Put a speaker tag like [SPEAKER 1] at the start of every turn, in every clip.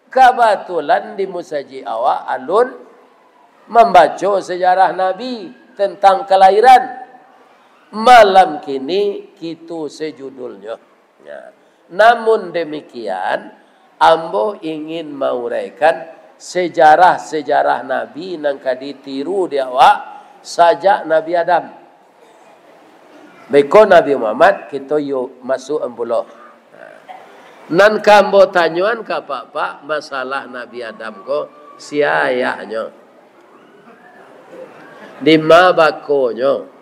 [SPEAKER 1] Kebetulan di musaji awak alun membaca sejarah Nabi tentang kelahiran. Malam kini kitu sejudulnya. Ya. Namun demikian, ambo ingin menguraikan sejarah-sejarah Nabi nang kaditiru dia awak sajak Nabi Adam. Beko Nabi Muhammad kita yuk masuk ambuloh. Nan kambo tanyuan ka pak masalah Nabi Adam ko si ayahnya. Di ma bakonyo.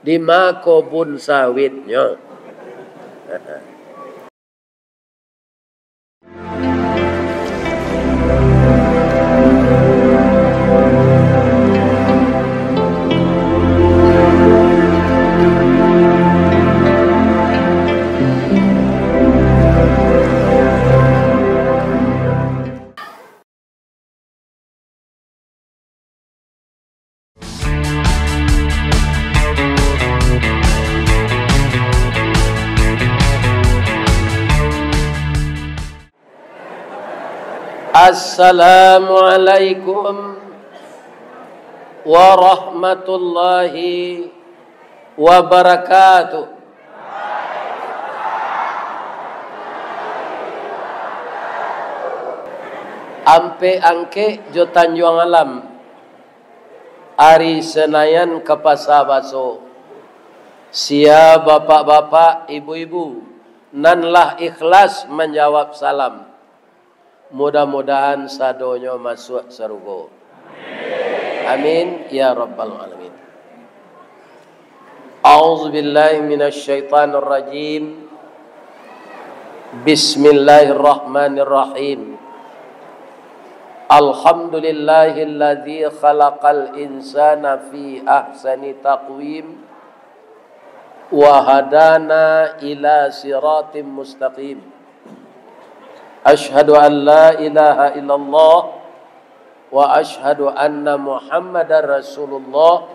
[SPEAKER 1] Di ma kebun sawitnya. Assalamualaikum warahmatullahi wabarakatuh. Ampe angke jo Tanjung Alam Ari Senayan ke Pasar Baso. Sia bapak-bapak, ibu-ibu, nanlah ikhlas menjawab salam. Mudah-mudahan sadonyo masuk surga. Amin ya rabbal alamin. A'udzu billahi minasy syaithanir rajim. Bismillahirrahmanirrahim. Alhamdulillahilladzi khalaqal insana fi ahsani taqwim wa hadana ila siratim mustaqim. Ashhadu an la ilaha illallah wa ashhadu anna Muhammadar Rasulullah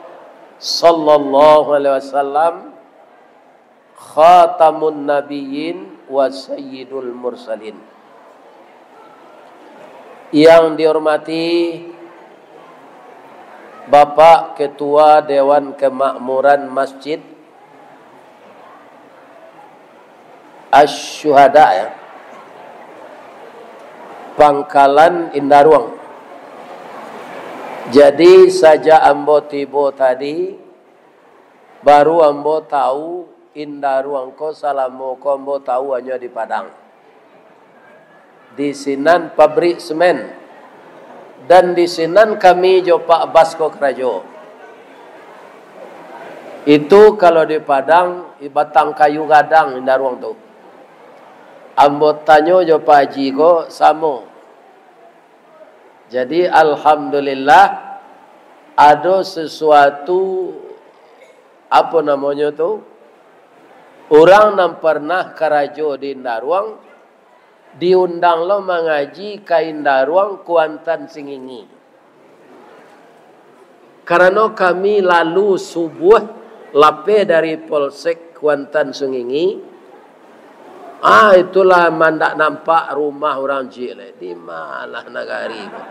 [SPEAKER 1] sallallahu alaihi wasallam khatamun nabiyyin wa sayyidul mursalin. Yang dihormati Bapak Ketua Dewan Kemakmuran Masjid Asy-Syuhada ya, Pangkalan Indaruang. Jadi saja ambo tibo tadi baru ambo tahu Indaruang ko salamo ko ambo tahu hanya di Padang. Di sinan pabrik semen dan di sinan kami jo Pak Basko Krajo. Itu kalau di Padang batang kayu gadang Indaruang tu. Ambo tanyo jo Pak Haji ko samo. Jadi alhamdulillah ada sesuatu apa namanya tu, orang yang pernah karajo di Indaruang diundang lo mengaji ke Indaruang Kuantan Singingi. Karena kami lalu subuh lape dari Polsek Kuantan Singingi. Itulah mandak nampak rumah orang jile di malah nagari.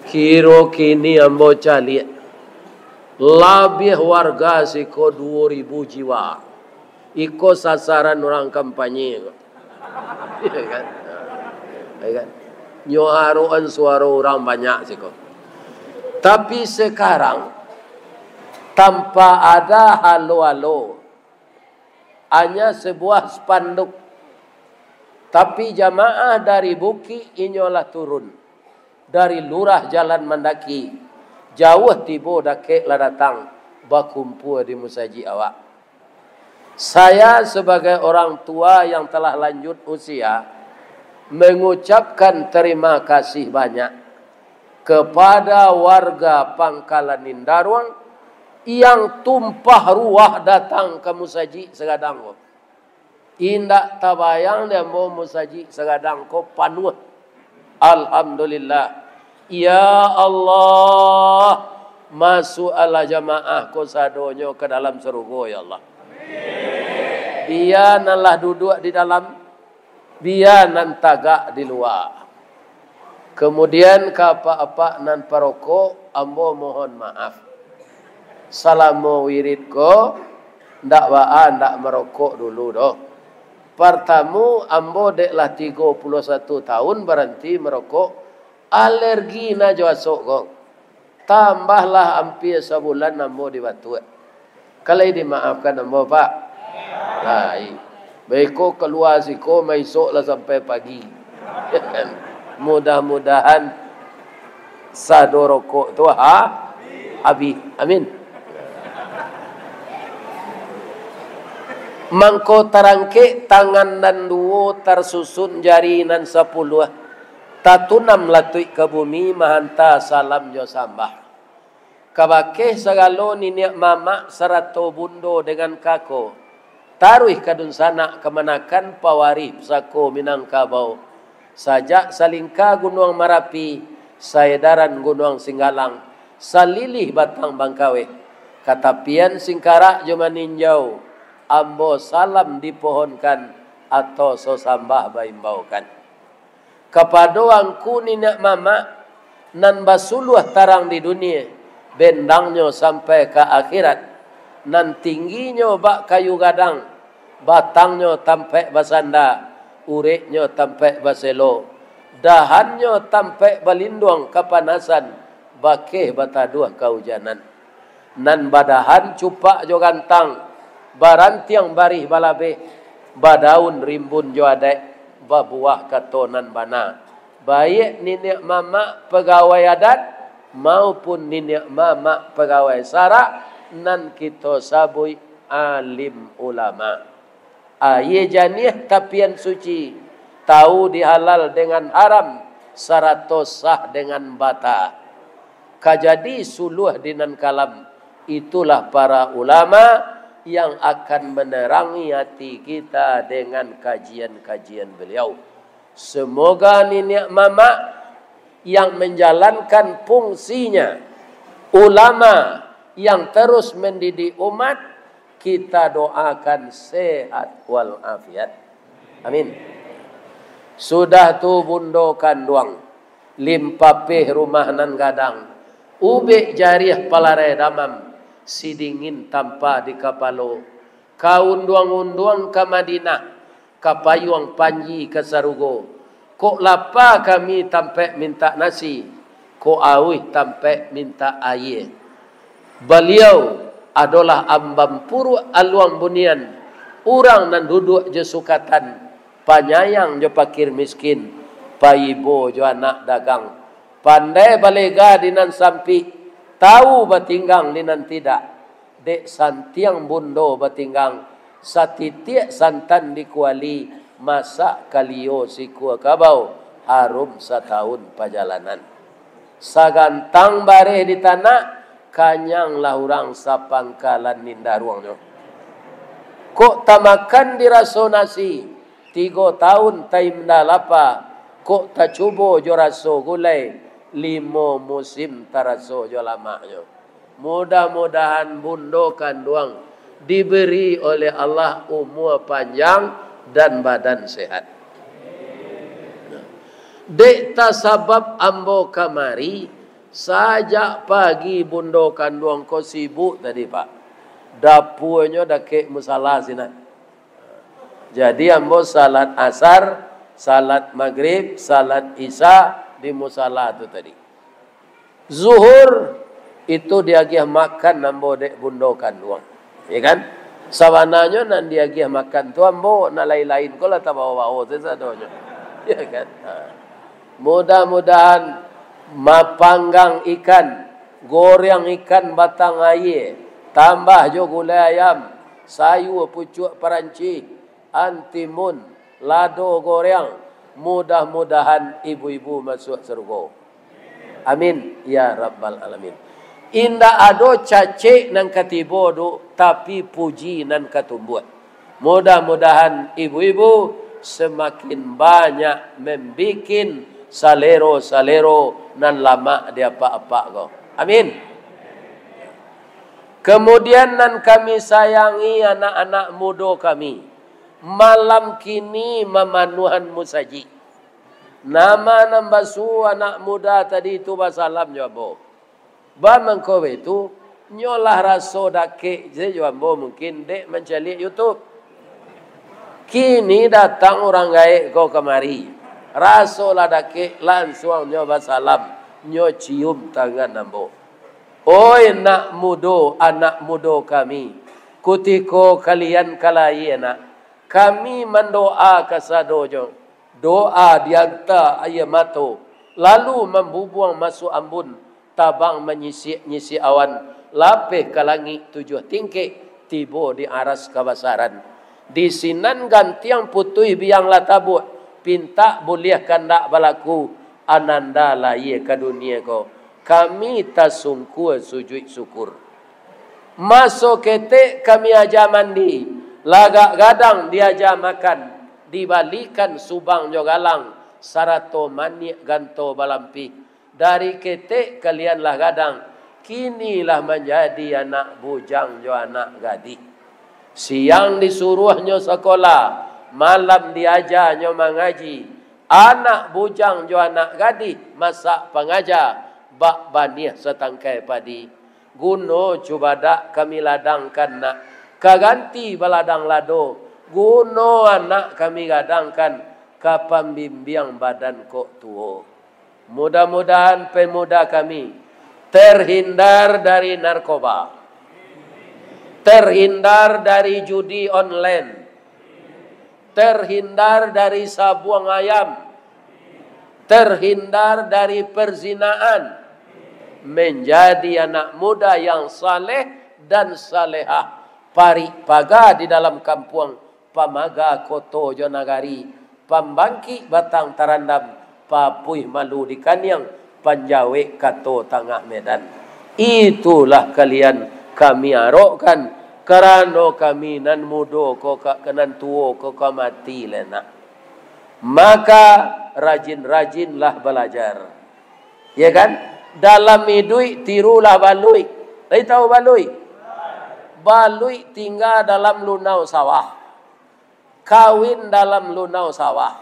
[SPEAKER 1] Kiro kini ambo cali lebih warga siko 2000 jiwa. Iko sasaran orang kampanye. Ya kan? Ya kan? Nyoharuan suara orang banyak siko. Tapi sekarang tanpa ada halo-halo, hanya sebuah spanduk. Tapi jamaah dari Buki inyolah turun. Dari lurah jalan mendaki. Jauh tibo dakek lah datang. Bakumpul di musaji awak. Saya sebagai orang tua yang telah lanjut usia, mengucapkan terima kasih banyak kepada warga Pangkalan Indaruang yang tumpah ruah datang ke musaji segadang ko. Indak tabayang dia mau musaji segadang ko panuh. Alhamdulillah. Ya Allah, masuk ala jamaah ko sadonyo ke dalam surga ya Allah. Dia nalah duduk di dalam biar nan tagak di luar. Kemudian apa-apa nan parokok, ambo mohon maaf. Salamo wirid ko, ndak waan ndak merokok dulu doh. Pertama, ambo deklah 31 tahun berhenti merokok, alergi na jawasok gong. Tambahlah hampir sebulan ambo dibatut. Kalau dimaafkan ambo pak. Baik. Baiko keluar siko maisok lah sampai pagi. Mudah-mudahan sado rokok tu habis. Amin. Mangko tarangke tangan dan duo tersusun jari nan 10. Tatunam latui ke bumi mahanta salam jo sambah. Kabake sagalo niniak mama sarato bundo dengan kako. Taruih kadun sana kemanakan pawari sako Minangkabau. Sajak salingka gunung Marapi, saedaran gunung Singgalang, salilih batang Bangkawe. Katapian singkara joma ninjau. Ambo salam dipohonkan atau sosambah baimbaukan. Kepada angku ninak mama nan basuluh tarang di dunia, bendangnya sampai ke akhirat, nan tingginya bak kayu gadang, batangnya tampai basanda, ureknya tampai baselo, dahannya tampai balinduang kepanasan, bakeh bataduah kehujanan. Nan badahan cupak jo gantang, barantiang barih balabe, badaun rimbun jo adek, babuah katonan bana. Baik nenek mama pegawai adat maupun nenek mama pegawai sara, nan kita sabui alim ulama. Ye janih tapian suci, tahu dihalal dengan haram, saratos sah dengan bata. Kajadi suluh dinan kalam, itulah para ulama yang akan menerangi hati kita dengan kajian-kajian beliau. Semoga nenek mama yang menjalankan fungsinya, ulama yang terus mendidik umat, kita doakan sehat walafiat. Amin. Sudah tu bundo kanduang, limpapeh rumah nan gadang, ube jariah palare damam, si dingin tanpa di kapalo, kaunduang-unduang ke Madinah, kapayuang panji ke Sarugo, kok lapa kami tampe minta nasi, kok awih tampe minta air. Beliau adalah ambam puru aluang bunian, orang nan duduk je sukatan, panyayang je pakir miskin, paibo je anak dagang, pandai balega dinan sampi, tahu batinggang dinan tidak, dek santiang bundo batinggang, satitiak santan dikuali, masak kalio si kuah kabau, harum setahun perjalanan. Sagantang bareh di tanah, kanyang lah orang sapangkalan ninda ruangnya. Kok tamakan diraso nasi, 3 tahun taim lapa, kok tak cubo jo raso gulai, 5 musim taraso jo lamaknya. Mudah-mudahan bundo kanduang diberi oleh Allah umur panjang dan badan sehat. Dek tasabab ambo kamari, sajak pagi bundo kanduang ko sibuk tadi pak. Dapurnya dah kek musala sini. Jadi ambo salat asar, salat maghrib, salat isya di musala tu tadi. Zuhur itu dia gih makan ambo dek bundo kanduang. Ya kan? Sawananya nan dia gih makan tu ambo na lain-lain ko lah tak bawa-bawa sesadonya. Ya kan? Mudah-mudahan mapanggang ikan, goreng ikan batang air, tambah jo gulai ayam, sayur pucuk peranci, antimun, lado goreng. Mudah-mudahan ibu-ibu masuk surga. Amin ya rabbal alamin. Indah ado cacik nan katibo do, tapi puji nan katumbuh. Mudah-mudahan ibu-ibu semakin banyak membikin salero-salero nan lama dia apa-apa ko. Amin. Kemudian nan kami sayangi anak-anak muda kami, malam kini mamanuhan musaji. Nama nambasu anak muda tadi itu basalam jawabo. Ba mengkowe itu nyolah raso dake je jawabo mungkin dek mencari YouTube. Kini datang orang gaek kau kemari. Raso lah dake langsung nyoba salam, nyo cium tangan nambo. Oi anak mudo kami. Kutiko kalian kalayena. Kami mendoa kasadojo. Doa dianta ayamato. Lalu membubuang masuk ambun. Tabang menyisi awan. Lapeh ke langit 7 tingkik. Tibo di aras kabasaran. Di sinan gantiang putui biang latabut. Pinta boleh kandak balaku. Ananda laye ke dunia ko. Kami tasungku sujud syukur. Masuk ketek kami aja mandi. Lagak gadang diaja makan. Dibalikan subang jogalang. Sarato manik ganto balampi. Dari ketek kalianlah gadang. Kinilah menjadi anak bujang jo anak gadi. Siang disuruhnya sekolah. Malam diajarnya mengaji. Anak bujang jo anak gadi. Masak pengajar. Bak banih setangkai padi. Guno cubadak kami ladangkan nak. Kaganti baladang lado. Guno anak kami gadangkan. Kapan bimbiang badan kok tuo. Mudah-mudahan pemuda kami terhindar dari narkoba. Terhindar dari judi online. Terhindar dari sabuang ayam. Terhindar dari perzinaan. Menjadi anak muda yang saleh dan salehah. Pari paga di dalam kampung. Pamaga koto jonagari. Pambangki batang tarandam. Papuih malu di kanyang. Panjawe kato tengah medan. Itulah kalian kami arokkan. Karena kami nan mudo ko kanan tuo ko mati lena. Maka rajin-rajinlah belajar. Ya kan? Dalam hidup tirulah balui. Tahu tahu balui? Balui tinggal dalam lunau sawah. Kawin dalam lunau sawah.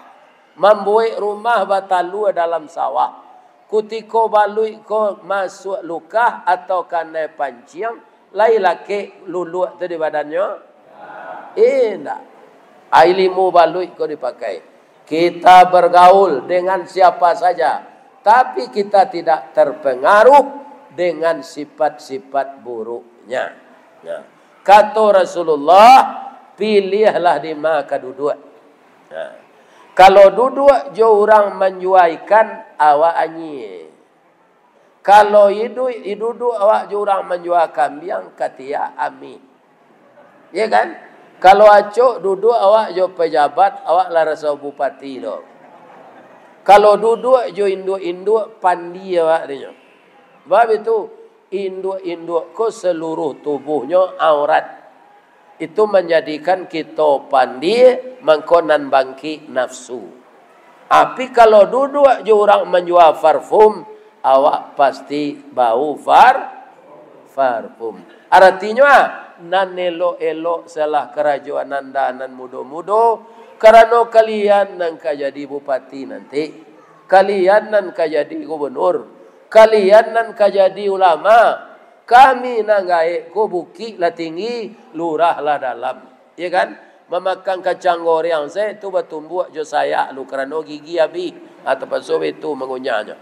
[SPEAKER 1] Membuat rumah batalua dalam sawah. Kutiko balui ko masuk luka atau kena panciang. Lai laki luluak tu di badannya. Tidak. Ilmu balui ko dipakai. Kita bergaul dengan siapa saja. Tapi kita tidak terpengaruh dengan sifat-sifat buruknya. Ya. Kata Rasulullah, pilihlah di maka duduk. Ya. Kalau duduk, jo orang menjuaikan awak anyi. Kalau duduk awak jo orang menjual kambing katia ami. Ya kan? Kalau acok duduk awak jo pejabat, awak lah rasa bupati lo. Kalau duduk jo induk-induk pandi awak dia. Sebab itu induk-induk ko seluruh tubuhnya aurat. Itu menjadikan kita pandi mengkonan bangki nafsu. Tapi kalau duduk jo orang menjual parfum, awak pasti bau parfum. Artinya nan elok-elok salah kerajaan anda nan mudo-mudo. Karena kalian nan jadi bupati nanti. Kalian nan jadi gubernur. Kalian nan jadi ulama. Kami nan gaek ko buki lah tinggi. Lurah lah dalam. Ya kan? Memakan kacang goreng saya tu bertumbuh jo saya. Lu kerana gigi abi. Atau pasal itu mengunyahnya.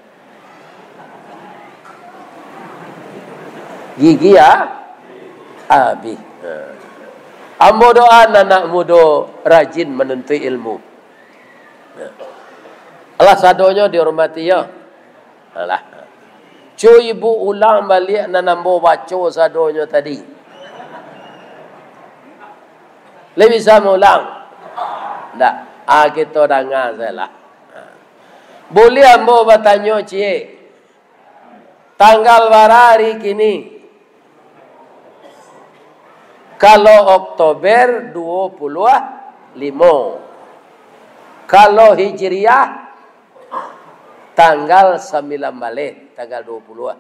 [SPEAKER 1] Gigi ya? Abi. Ambo doa anak muda rajin menuntut ilmu. Allah sadonya dihormati ya. Alah. Cuy ibu ulang balik nanambo baca sadonya tadi. Lebih bisa ulang? Tak. Kita dengar salah. Boleh ambo bertanya cie. Tanggal hari kini. Kalau Oktober 25. Kalau Hijriah tanggal 9 balik, tanggal 20.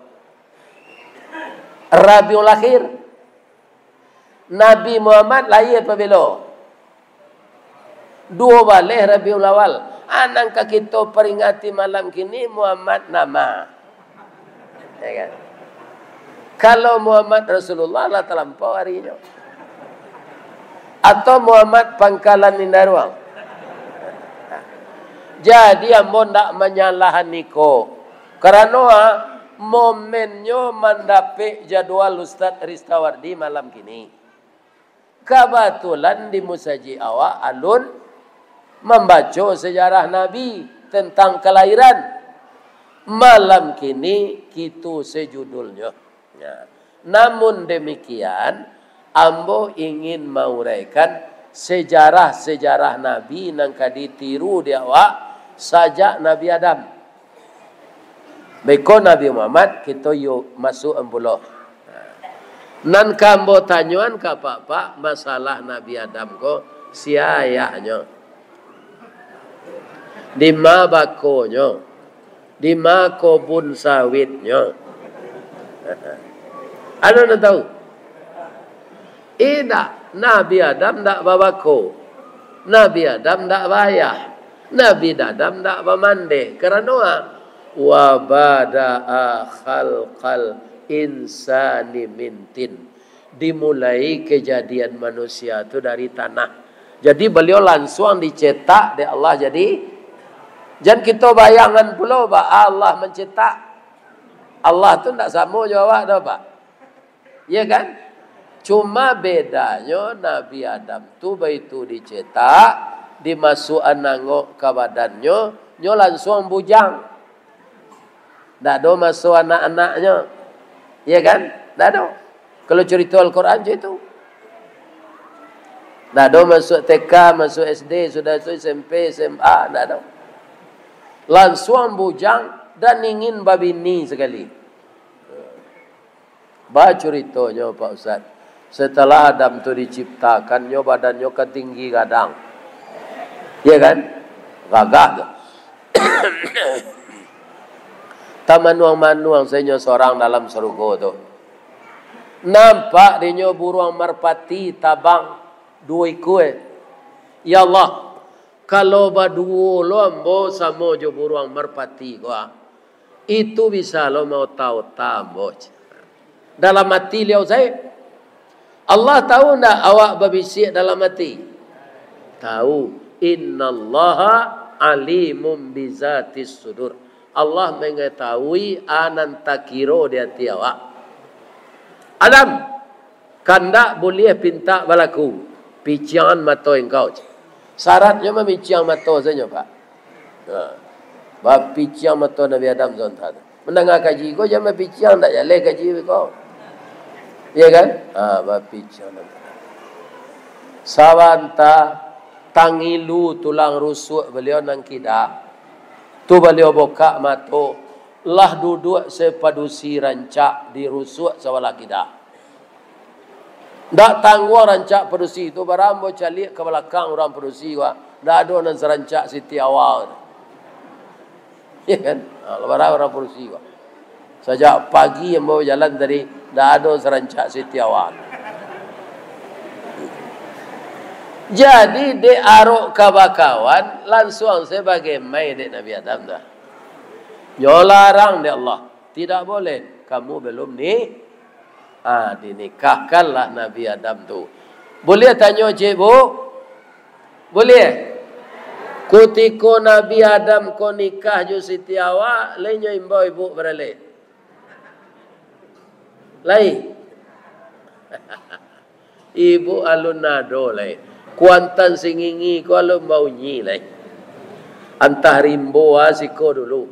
[SPEAKER 1] Rabiul Akhir. Nabi Muhammad lahir apa belo? 2 balik Rabiul Awal. Anangka kita peringati malam kini Muhammad nama. Ya kan? Kalau Muhammad Rasulullah lah terlampau harinya. Atau Muhammad pangkalan Nindaruang. Jadi ambo ndak menyalahan niko. Karena momennya mendapat jadwal Ustaz Ristawardi malam kini. Kebetulan di Musaji awak alun membaca sejarah Nabi tentang kelahiran. Malam kini gitu sejudulnya. Ya. Namun demikian, ambo ingin menguraikan sejarah-sejarah Nabi yang ditiru di awak sajak Nabi Adam. Beko Nabi Muhammad kita yuk masuk ambuloh. Nan kambo tanyuan ka pak masalah Nabi Adam ko si ayahnya. Di ma bakonyo, di ma kebun sawitnya. Ano na tahu? Tidak, Nabi Adam tak babako. Nabi Adam tak bayah. Nabi Adam tak bamande. Kerana wa bada'a khalqal insani mintin. Dimulai kejadian manusia itu dari tanah. Jadi beliau langsung dicetak oleh Allah jadi. Jangan kita bayangan pula bah Allah mencetak. Allah tu tak sama jawab dah pak. Ya kan? Cuma bedanya Nabi Adam tu begitu dicetak, dimasukkan nangok ke badannya, nyo langsung bujang. Tak ada masuk anak-anaknya. Ya kan? Tak ada. Kalau cerita Al-Quran je itu. Tak ada masuk TK, masuk SD, sudah masuk SMP, SMA, tak ada. Langsung bujang dan ingin babini sekali. Baca ceritanya Pak Ustaz. Setelah Adam tu diciptakan, badannya ketinggi kadang. Ya kan? Gagah tu. Tamanuang-manuang saya seorang dalam surga tu. Nampak dia burung merpati tabang 2 ekor. Ya Allah, kalau berdua lo ambo sama jo burung merpati gua, itu bisa lo mau tahu tambo. Dalam hati liau saya, Allah tahu tak awak berbisik dalam hati? Tahu. Innallaha alimum bizatis sudur. Allah mengetahui anan takiro di hati awak. Adam, kandak boleh pinta balaku pician mata engkau. Syaratnya memiciang mata saja pak. Bab piciang mata Nabi Adam zonta. Mendengar kaji kau jangan piciang tak jalan kaji kau. Ya kan? Bab piciang. Sawanta tangilu tulang rusuk beliau nang kidah. Tu beliau buka mata, lah duduk sepadusi rancak di rusuk sawala kidah. Tak tangguh rancak padusi tu barambo calik ke belakang orang padusi wa. Tak ada nan serancak Siti Awal. Ya kan? Lebaran orang padusi wa. Sejak pagi yang bawa jalan tadi, tak ada serancak Siti Awal. Jadi dia aruk kabakawan langsung sebagai mai dek Nabi Adam dah. Nyolarang dia Allah. Tidak boleh. Kamu belum ni. Dinikahkanlah Nabi Adam tu. Boleh tanya cik bu? Boleh? Kutiko Nabi Adam ko nikah ju Siti Awak, lainnya imbau ibu beralih. Lain. Ibu alun nado lain. Kuantan singingi ko alun bau nyi lain. Antah rimbo siko dulu.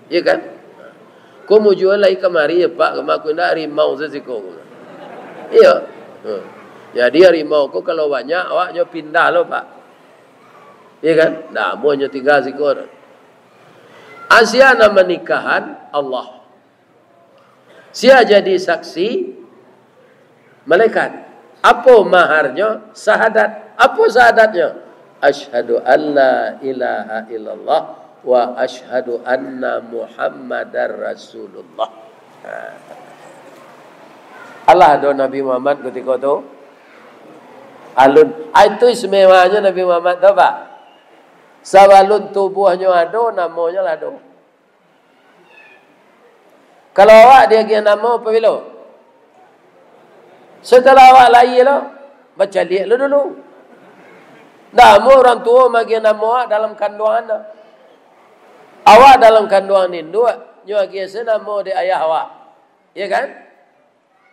[SPEAKER 1] Ya kan? Ko mau jual lagi kemari ya pak, kemaku nak rimau sesiko. Iya. Jadi harimau ko kalau banyak awaknya pindah loh pak. Ya kan? Nah, maunya tinggal siko. Asyana menikahan Allah. Sia jadi saksi malaikat. Apa maharnya? Syahadat. Apa syahadatnya? Asyhadu an la ilaha illallah wa asyhadu anna Muhammadar Rasulullah. Allah ada Nabi Muhammad ketika itu. Alun. Itu istimewanya Nabi Muhammad tu pak. Sabalun tubuhnya ado, namanya lado. Kalau awak dia kira nama apa bila? Setelah awak lahir lah, baca lihat lu dulu. Nama orang tua bagi nama awak dalam kandungan. Awak dalam kandungan induk, nyo kira nama dia ayah awak. Ya kan?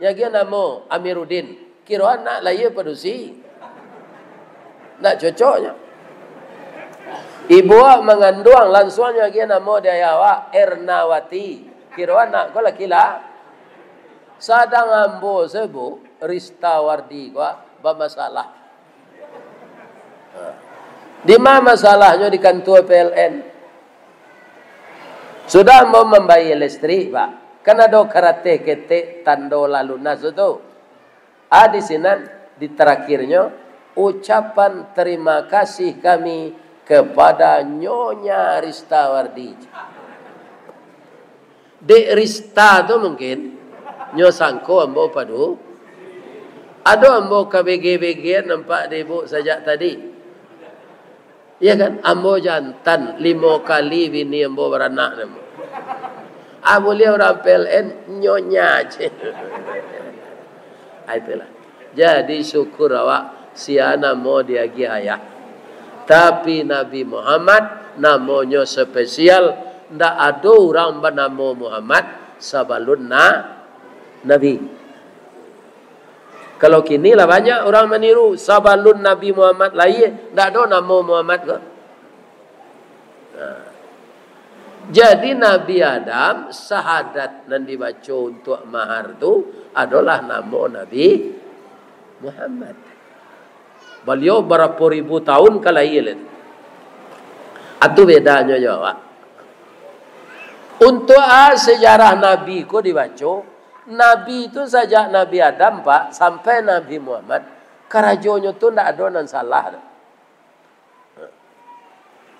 [SPEAKER 1] Ya kira nama Amiruddin. Kira anak lahir padusi. Nak cocoknya. Ibu awak mengandung langsungnya kira nama dia ayah awak Ernawati. Kira anak kau laki lah. Sadang ambo sebu Rista Wardi gua bermasalah. Di mana masalahnya di kantor PLN? Sudah mau membayar listrik, Pak. Kan ada karate kete tando lalu nas itu. Di sini di terakhirnya ucapan terima kasih kami kepada Nyonya Rista Wardi. Dek Rista tu mungkin nyo sangko ambo padu. Ada ambo KBG nampak ibu sajak tadi. Ya kan? Ambo jantan 5 kali bini ambo beranak ambo. Boleh orang PLN nyonya je. Itulah. Jadi syukur awak siana mo dia ayah. Tapi Nabi Muhammad namanya spesial. Ndak ada orang bernama Muhammad sabalun Nabi. Kalau kini lah banyak orang meniru sabalun Nabi Muhammad lahir, ndak ada nama Muhammad ke? Jadi Nabi Adam sahadat yang dibaca untuk mahar tu adalah nama Nabi Muhammad. Beliau berapa ribu tahun kalahir. Itu bedanya jawab. Untuk sejarah Nabi ko dibaca, Nabi itu sejak Nabi Adam Pak sampai Nabi Muhammad, kerajonyo tu ndak ada nan salah.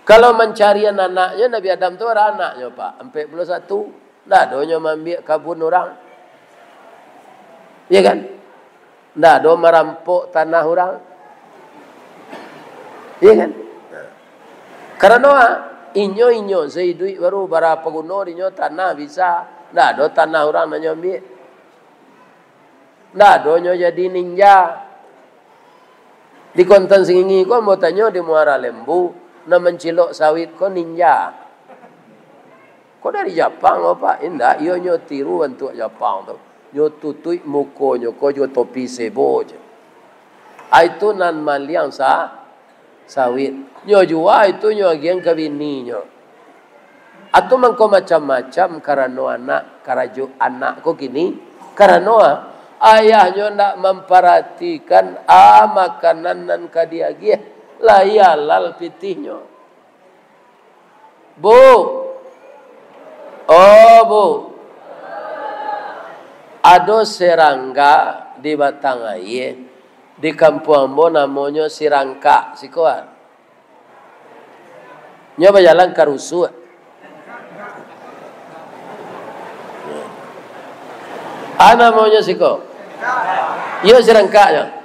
[SPEAKER 1] Kalau mencari anaknya Nabi Adam tu orang anaknya Pak, 41, ndak ada nyo ambil kabun orang. Ya kan? Ndak ada merampok tanah orang. Ya kan? Karena inyo saya duit baru berapa gunung inyo tanah bisa. Ndak ada tanah orang nak ambil. Ndak ada nyo jadi ninja. Di konten singingi ko mau tanya di Muara Lembu na mencilok sawit ko ninja. Ko dari Jepang apa? Indah iyo nyo tiru untuk Jepang tu. Nyo tutui muko nyo ko jo topi sebo je. Itu nan maliang sawit. Nyo jua itu nyo agian kabini nyo. Atau mangko macam-macam karena anak karaju anak ko kini karena ayahnya nak memperhatikan makanan nan kadiagiah layalal pitihnya. Bu. Oh, Bu. Ada serangga di batang air di kampung ambo namanya sirangka sikuan. Nyoba jalan karusu. Namanya siko. Yo sirangkanya.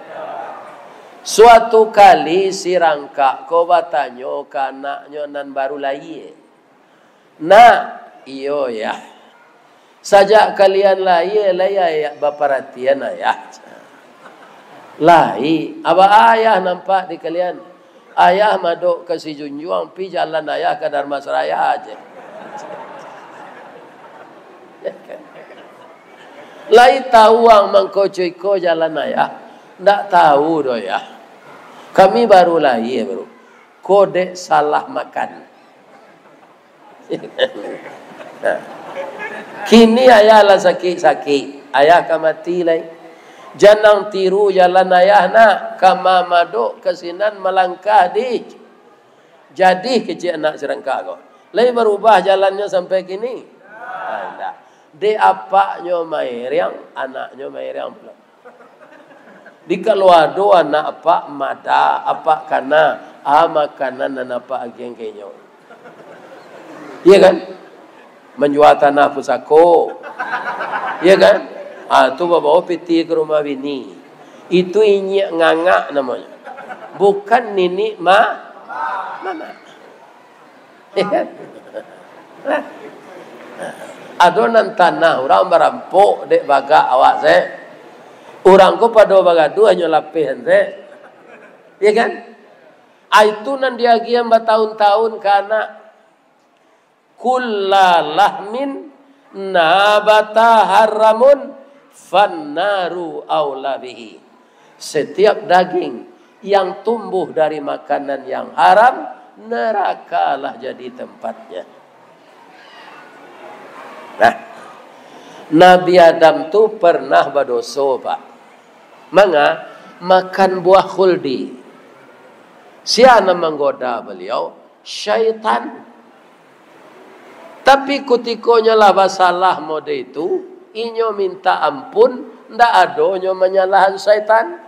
[SPEAKER 1] Suatu kali sirangka ko batanyo ka anaknya nan baru lahir. Iyo ya. Sajak kalian lahir ya baperhatian ayah. Lahir. Aba ayah nampak di kalian. Ayah madok ke si Junjuang pi jalan ayah ke Dharmasraya aja. Lai tahu ang mangkocoy-ko jalan ayah. Ndak tahu do ya. Kami baru lahir bro. Kode salah makan. Kini ayah lah sakit-sakit. Ayah ka mati lai. Janang tiru jalan ayah nak. Kama madok kesinan melangkah di. Jadi kecil anak serangka ko. Lai berubah jalannya sampai kini. Ndak. De apaknya mairiang, anaknya mairiang pula. Di keluarga anak apa mada, apa kana, makanan dan apa agian kenyo. Iya kan? Menjual tanah pusako. Iya kan? Tu bawa peti ke rumah bini. Itu ini ngangak namanya. Bukan nini mama. Adonan tanah orang berampok dek baga awak saya. Orang ko pada bagadu hanya lapihan saya. Ya kan? Itu nan dia giam bertahun-tahun karena kullalahmin nabata haramun fannaru aula bihi. Setiap daging yang tumbuh dari makanan yang haram, nerakalah jadi tempatnya. Nah, Nabi Adam tu pernah berdosa, Pak. Manga makan buah khuldi. Siapa menggoda beliau? Syaitan. Tapi kutikonya lah basalah mode itu, inyo minta ampun, ndak adonyo menyalahan syaitan.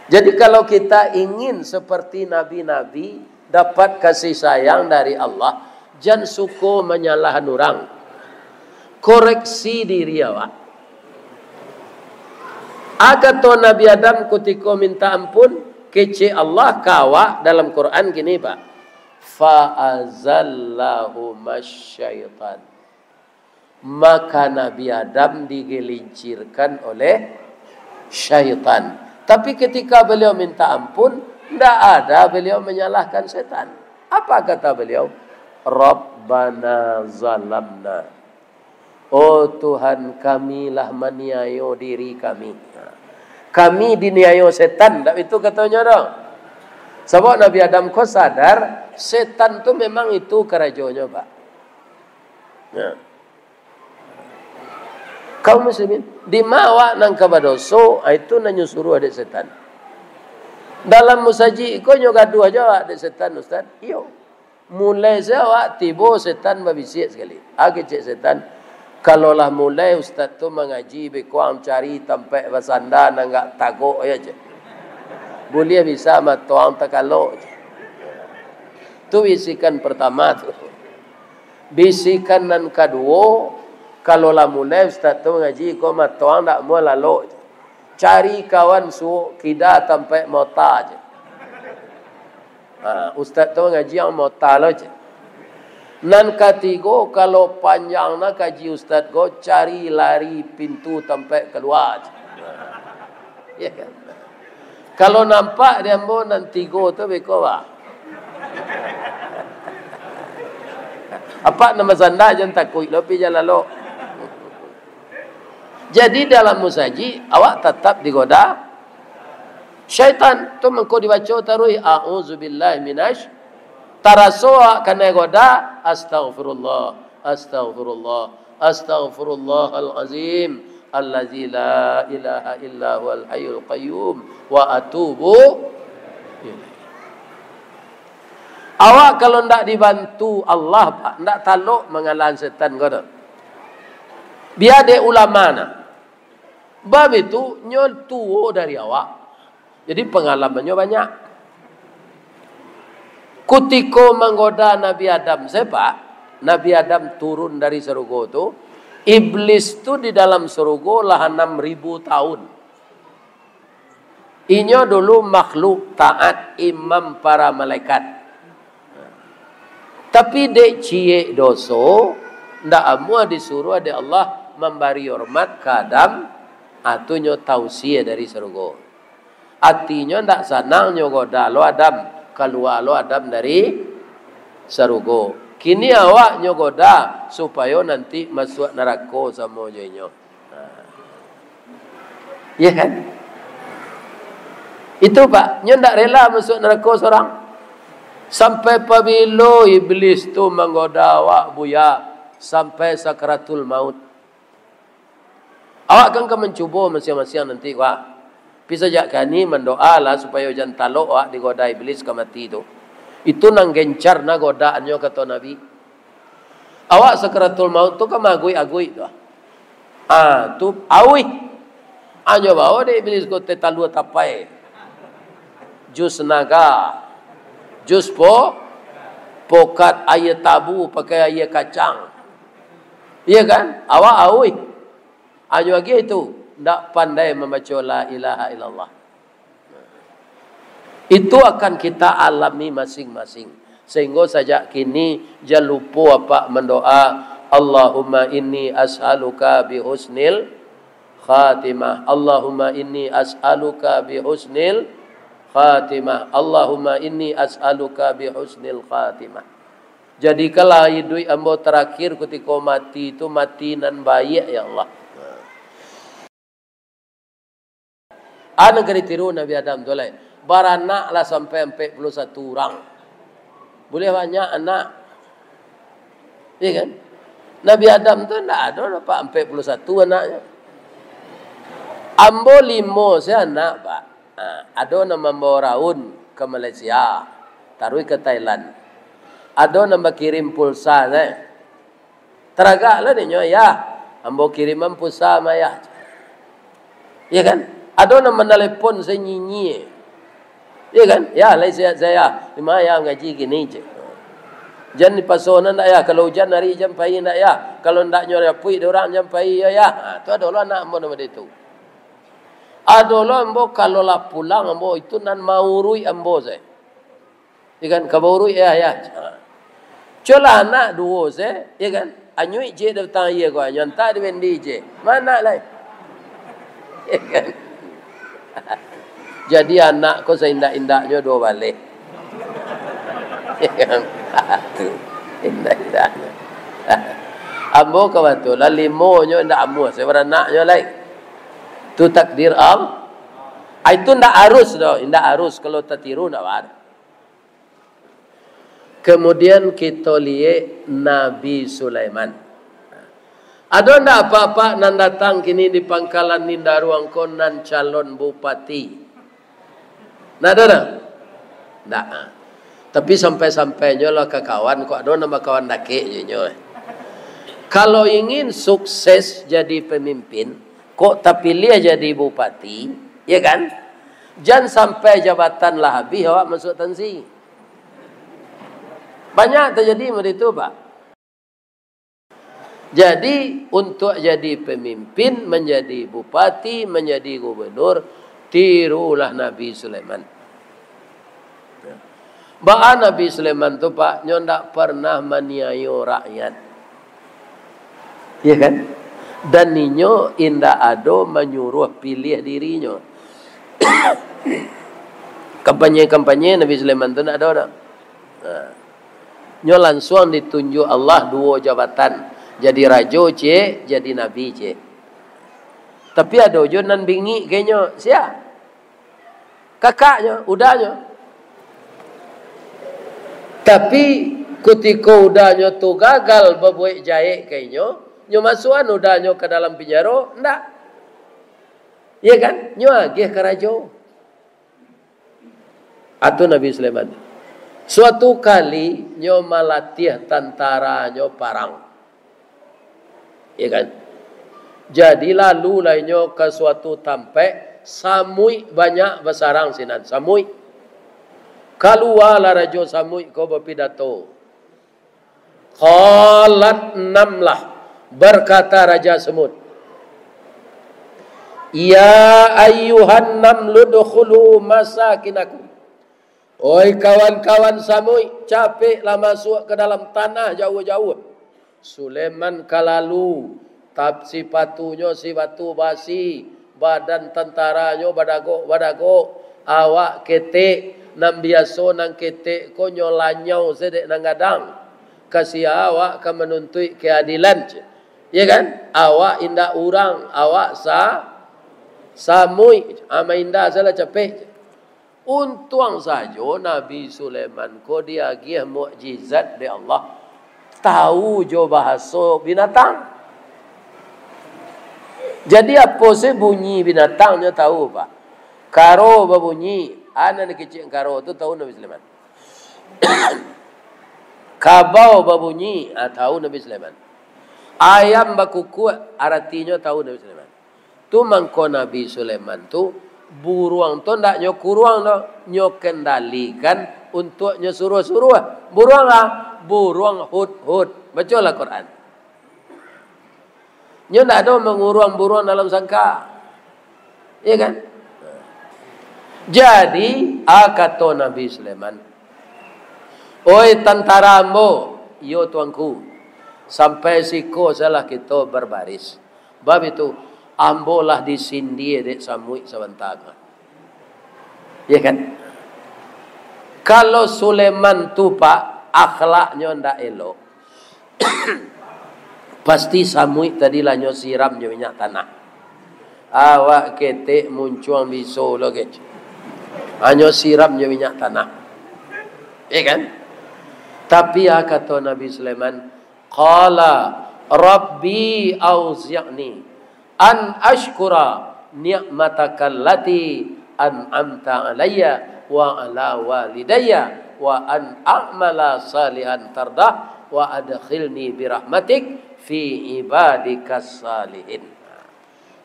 [SPEAKER 1] Jadi kalau kita ingin seperti nabi-nabi dapat kasih sayang dari Allah, jangan suka menyalahan orang. Koreksi diri awak. Agato Nabi Adam ketika minta ampun, kece Allah kawa dalam Quran gini Pak. Fa'azallahu masyaitan. Maka Nabi Adam digelincirkan oleh syaitan. Tapi ketika beliau minta ampun, tidak ada beliau menyalahkan setan. Apa kata beliau? Rabbana zalamna. Oh Tuhan, kamilah meniayo diri kami. Kami diniayo setan. Tak itu katanya dong. Sebab Nabi Adam kau sadar, setan tu memang itu kerajaannya Pak. Ya. Kaum muslimin di mawa nang kabadoso itu nanyusuru adik setan. Dalam musaji ko nyo gaduh aja adik setan ustaz. Iyo. Mulai saya tibo setan babisik sekali. Age cek setan kalaulah mulai ustaz tu mengaji bekuang cari tempat basanda nang gak tagok ya je. Boleh bisa matuang takalok. Tu bisikan pertama tu. Bisikan nan kedua, kalau lah mulai ustaz tu ngaji kau matuang tak mau lalu. Cari kawan su kida sampai mota je. Ustaz tu ngaji yang mota lo je. Nan ketiga kalau panjang nak kaji ustaz go cari lari pintu sampai keluar je. Ya kan? Kalau nampak dia mau nan tiga tu beko ba. Apa nama zanda jangan takut lebih jalan lo. Jadi dalam musaji awak tetap digoda syaitan. Tu mengko dibaca taruh a'udzubillahi minasy tarasoa kana goda astaghfirullah astaghfirullah astaghfirullahal azim allazi la ilaha illa huwal hayyul qayyum wa atubu ilaih. Awak kalau ndak dibantu Allah Pak, ndak taluk mengalah setan goda. Biar dia ulama nak. Bab itu nyol tuo dari awak. Jadi pengalamannya banyak. Kutiko menggoda Nabi Adam siapa? Nabi Adam turun dari surga itu. Iblis tu di dalam surga lah 6.000 tahun. Inyo dulu makhluk taat imam para malaikat. Tapi dek cie doso ndak amua disuruh ada Allah memberi hormat ke Adam, atunya tausiah dari surga. Artinya ndak sanang nyogoda lo Adam, keluar lo Adam dari surga. Kini awak nyogoda supaya nanti masuk neraka sama jenyo. Ya kan? Itu Pak, nyo ndak rela masuk neraka seorang. Sampai pabilo iblis tu menggoda awak buya sampai sakratul maut. Awak kan mencuba masing-masing nanti wak. Bisa jak kani mendoa lah supaya jangan taluk wak digoda iblis ke mati tu. Itu nang gencar na godaannya kata Nabi. Awak sakratul maut tu kan magui-agui tu. Tu awi. Anyo bawa de iblis ko te talu tapai. Jus naga. Jus pokat air tabu pakai air kacang. Iya kan? Awak awi. Anyo lagi itu ndak pandai membaca la ilaha illallah. Itu akan kita alami masing-masing. Sehingga sejak kini jangan lupa apa mendoa, Allahumma inni as'aluka bi husnil khatimah. Allahumma inni as'aluka bi husnil khatimah. Allahumma inni as'aluka bi husnil khatimah. Jadi kalau hidup ambo terakhir ketika mati itu mati nan baik ya Allah. Ana kali tiru Nabi Adam tu lah. Baranak lah sampai 41 orang. Boleh banyak anak. Iya kan? Nabi Adam tu tak ada dapat 41 anaknya. Ambo 5 saya anak pak. Ada nama ambo Raun ke Malaysia. Taruh ke Thailand. Ada nama kirim pulsa saya. Teragak lah dia ya. Ambo kiriman pulsa maya. Iya kan? Ada nama telepon saya nyinyi. Iya kan? Ya, lai saya. Lima ya ngaji gini je. Jangan dipasonan tak ya. Kalau hujan hari jam pagi tak ya. Kalau tak nyori apui orang jam pagi ya ya. Tu ada lah nak ambo nama itu. Ada lah ambo kalau lah pulang ambo itu nan maurui ambo saya. Iya kan? Kabaurui ya ya. Cola anak dua saya. Iya kan? Anyui je datang iya ko. Nyanta di bendi je. Mana lah? Iya kan? Jadi anak ko sa indak-indaknya dua balik. Indak-indaknya. Ambo ka betul lah limonyo indak amu saya beranaknya lai. Tu takdir Allah. Itu indak harus dah, indak harus kalau tertiru ndak ada. Kemudian kita lihat Nabi Sulaiman. Ada ndak apa-apa nan datang kini di pangkalan Nindaruang konan calon bupati. Nah, ada. Ndak. Tapi sampai-sampainya lah ke kawan kok ada nama kawan dake je. Kalau ingin sukses jadi pemimpin, kok terpilih jadi bupati, ya kan? Jangan sampai jabatan lah habis awak masuk tansi. Banyak terjadi begitu, Pak. Jadi untuk jadi pemimpin, menjadi bupati, menjadi gubernur, tirulah Nabi Sulaiman. Bahan Nabi Sulaiman tu Pak, nyo ndak pernah maniayo rakyat. Ya kan? Dan ninyo indak ado menyuruh pilih dirinya. Kampanye-kampanye Nabi Sulaiman tu ndak ada dah. Nyo langsung ditunjuk Allah 2 jabatan. Jadi raja je, jadi nabi je. Tapi ada je nan bingi kayaknya sia. Kakaknya, udahnya. Tapi ketika udahnya tu gagal berbuat jahit kayaknya, nyo masukan udahnya ke dalam penjara, ndak. Ya kan? Nyo agih ke raja. Atau Nabi Sulaiman. Suatu kali nyo malatih tentara nyo parang. Ya kan? Jadi lalu lainnya ke suatu tempat samui banyak besarang sinan samui. Keluarlah raja samui ko berpidato. Qalat namlah, berkata raja semut. Ya ayyuhan namlu dukhulu masakinakum. Oi kawan-kawan samui, capeklah masuk ke dalam tanah jauh-jauh. Sulaiman kalalu, sifatunya sifatu basi, badan tentaranya badagok, awak ketek, nam biasa nang ketek ko nyolanyau sedek nang gadang. Kasih awak ke menuntut keadilan. Ya kan? Awak indah urang, awak samui, ama indah salah capek. Untung saja Nabi Sulaiman ko dia agih mukjizat dari Allah. Tahu jo bahasa binatang. Jadi apa sih bunyi binatangnya tahu Pak. Karo berbunyi. Anak kecil karo tu tahu Nabi Sulaiman. Kabau berbunyi. Tahu Nabi Sulaiman. Ayam berkuku artinya tahu Nabi Sulaiman. Tu mangko Nabi Sulaiman tu buruang tu ndak nyo kuruang no, nyo kendalikan untuk nyo suruh-suruh. Buruang lah, buruang hud-hud. Bacalah Quran. Nyo ndak ada mengurang buruang dalam sangka. Iya kan? Jadi, kata Nabi Sulaiman, Oi tentara ambo, yo tuanku. Sampai siko salah kita berbaris. Bab itu ambo lah disindi dek samui sebentar. Ya kan? Kalau Sulaiman tu pak akhlaknya ndak elok. Pasti samui tadi lah nyo siram nyo minyak tanah. Awak ketek muncuang biso lo kec. Hanya siram nyo minyak tanah. Ya kan? Tapi kata Nabi Sulaiman, qala rabbi auzi'ni an ashkura ni'mataka allati an'amta alayya wa ala walidayya wa an a'mala salihan tardah wa adkhilni birahmatik fi ibadikas salihin.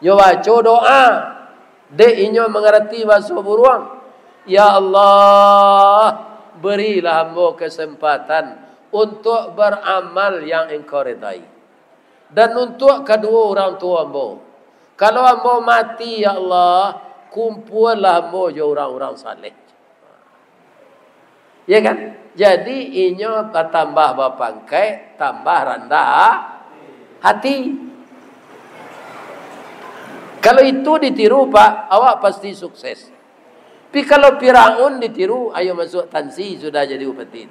[SPEAKER 1] Yo baca doa dek inyo mengerti bahasa buruang. Ya Allah, berilah hamba kesempatan untuk beramal yang engkau redai. Dan untuk kedua orang tua hamba. Kalau hamba mati ya Allah, kumpullah hamba je orang-orang saleh. Ya kan? Jadi inyo tambah berpangkai, tambah rendah hati. Kalau itu ditiru pak, awak pasti sukses. Tapi kalau Firaun ditiru, ayo masuk tansi sudah jadi upeti.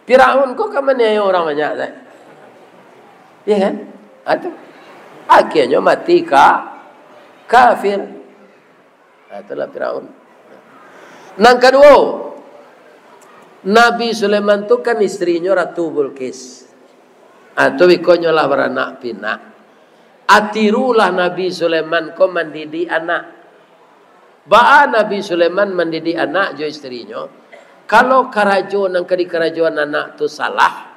[SPEAKER 1] Firaun kok kemana orang banyak tak? Ya kan? Atau akhirnya mati kafir. Itulah Firaun. Nang kedua, Nabi Sulaiman tu kan istrinya Ratu Bilqis. Atau ikonyo lah beranak pinak. Atirulah Nabi Sulaiman ko mendidik anak. Ba'a Nabi Sulaiman mendidik anak jo istrinya. Kalau kerajaan yang di kerajaan anak tu salah,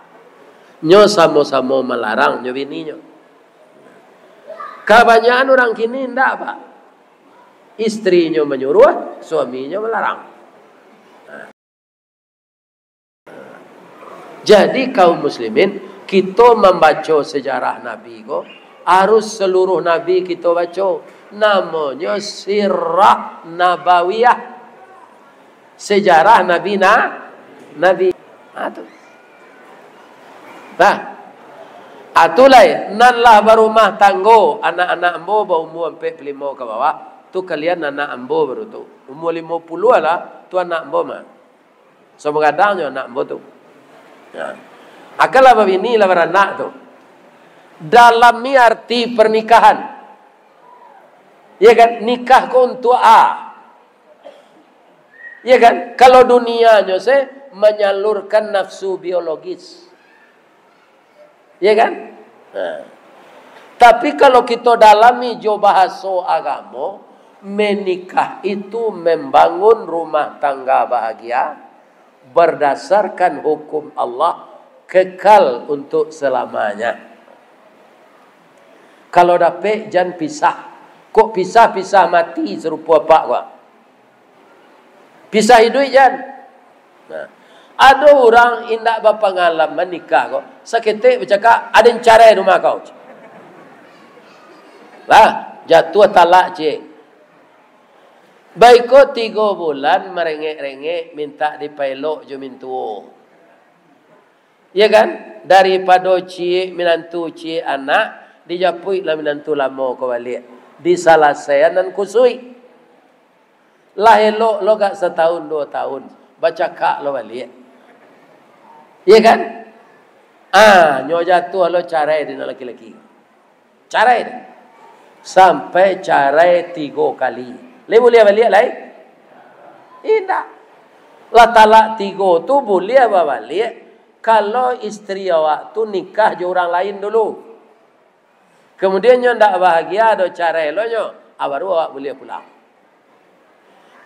[SPEAKER 1] nyo sama-sama melarang nyo bininya. Kebanyakan orang kini ndak pak. Istrinya menyuruh, suaminya melarang. Jadi kaum muslimin, kita membaca sejarah Nabi ko, harus seluruh Nabi kita baca. Namanya Sirah Nabawiyah. Sejarah Nabi. Atulah nan lah berumah tanggo anak-anak ambo berumur 45 ke bawah. Tu kalian anak ambo baru tu. Umur 50 lah tu anak ambo mah. So begadangnya anak ambo tu. Ya. Akalah babini lah beranak tu. Dalam arti pernikahan. Ya kan? Nikah ko untuk ya kan? Kalau dunianya saya menyalurkan nafsu biologis. Ya kan? Nah. Tapi kalau kita dalami jo bahasa agama, menikah itu membangun rumah tangga bahagia berdasarkan hukum Allah kekal untuk selamanya. Kalau dapat jangan pisah. Kok pisah-pisah mati serupa pak gua. Pisah hidup jangan. Nah. Ada orang indak berpengalaman nikah kok. Seketik bercakap, ada yang cara rumah kau. Lah, jatuh talak cik. Baik kau 3 bulan merengek-rengek minta dipelok je mintu. Ya kan? Daripada cik minantu cik anak dijapui lah minantu lama kau balik. Disalahsaian dan kusui. Lah elok lo gak setahun 2 tahun. Baca kak lo balik. Ya kan? Nyo jatuh lo carai dengan laki-laki. Carai. Sampai carai 3 kali. Le boleh balik lain? Tidak. Lah talak 3 tu boleh balik. Kalau istri awak tu nikah je orang lain dulu. Kemudian nyo ndak bahagia ada carai lo nyo. Baru awak boleh pulang.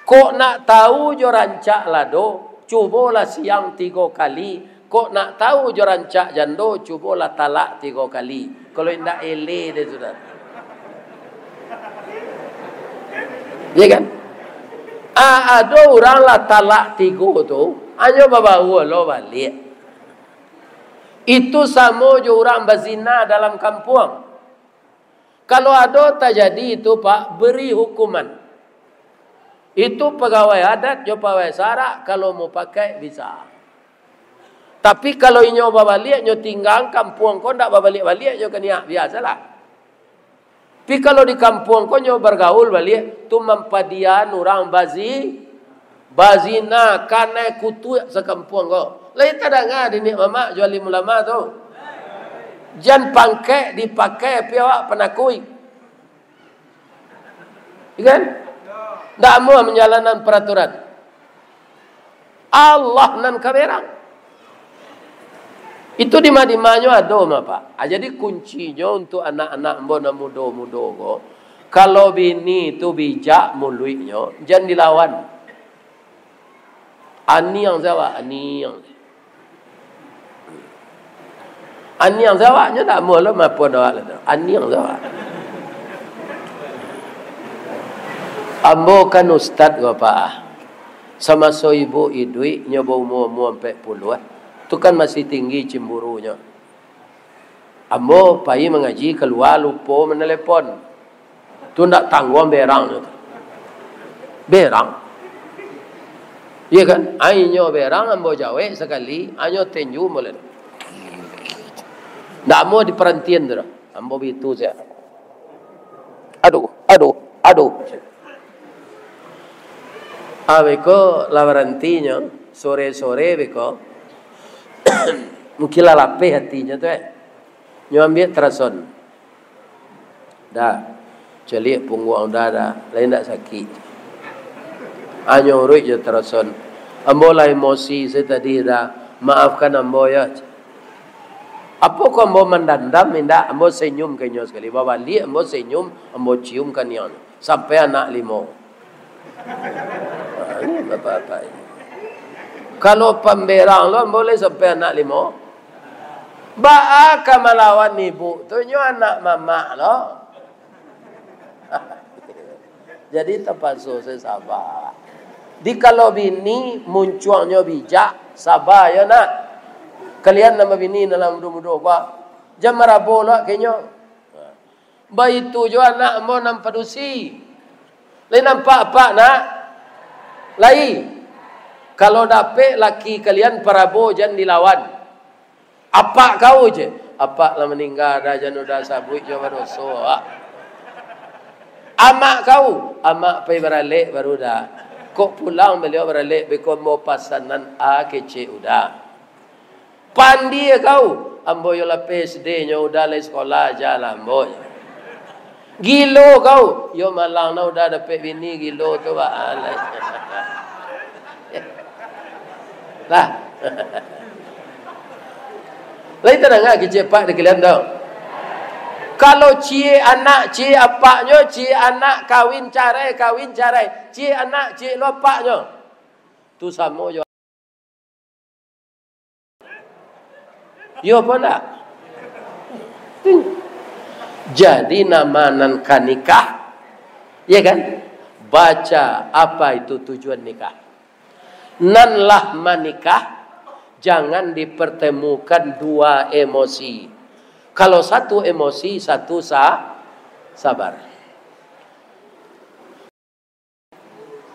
[SPEAKER 1] Kok nak tahu jo rancak lado, cubalah siang 3 kali. Kok nak tahu jo rancak jando, cubalah talak 3 kali. Kalau ndak ele dia sudah. Ya kan? Ada orang lah talak 3 tu, hanya bawa lo balik. Itu sama jo orang berzina dalam kampung. Kalau ada terjadi itu pak, beri hukuman. Itu pegawai adat, yo pegawai sara, kalau mau pakai bisa. Tapi kalau inyo babalik, nyo tinggal kampung kau ndak babalik-balik, nyo kena biasalah. Tapi kalau di kampung kau nyo bergaul balik, tu mempadian orang bazina kanai kutu sekampung kau. Lain tak dengar di ni mama jual ulama tu. Jangan pakai dipakai piawak penakui. Kan? Tak mau menjalankan peraturan. Allah nan kaberang. Itu di mana-mana ada apa? Jadi kuncinya untuk anak-anak mbona muda-muda ko. Kalau bini tu bijak muluinya, jangan dilawan. Ani yang jawab, ani yang jawabnya tak mau lah apa doa lah. Ani yang jawab. Ambo kan ustaz ko pa. Sama so ibu idui nyoba umur 40 tu kan masih tinggi cemburunya. Ambo pai mengaji keluar lupa menelepon. Tu nak tanggung berang tu. Berang. Iya kan? Ainyo berang ambo jawe sekali, ainyo tenju mula. Ndak mau diperhentian tu. Ambo itu saja. Aduh. Beko lawarantinya sore-sore beko mungkin lapeh hatinya tu nyo ambil terason dah celik punggung dah lain tak sakit anyo urut je terason ambo lah emosi saya tadi dah maafkan ambo ya apa kau ambo mendandam minda ambo senyum kenyo sekali babali ambo senyum ambo cium kan yang sampai anak 5 ini apa-apa ini. Kalau pemberang lo boleh sampai anak 5. Baaka melawan ibu tu nyo anak mama lo. Jadi terpaksa saya sabar. Di kalau bini munculnya bijak, sabar ya nak. Kalian nama bini dalam muda-muda apa? Jam marabo lo kenyo. Bayi tu jo anak mo nampak dusi. Lain nampak apa nak? Lain. Kalau dapet laki kalian parabo jangan dilawan. Apa kau je? Apa lah meninggal dah jangan dah sabuk je baru so. Amak kau, amak pergi beralik baru dah. Kok pulang beliau beralik beko mau pasanan a kece udah. Pandi kau, ambo yo la PSD nya udah le sekolah jalan ambo. Gilo kau, yo malang na udah dapat bini gilo tu ba. Lah. Lain tak dengar kecepak di kalian tau. Kalau cie anak, cie apaknya, cie anak kawin carai. Cie anak, cie lo apaknya. Tu sama yo. Yo apa nak? Jadi nama nan nikah, ya kan? Baca apa itu tujuan nikah. Nan lah menikah, jangan dipertemukan dua emosi. Kalau satu emosi, satu sabar.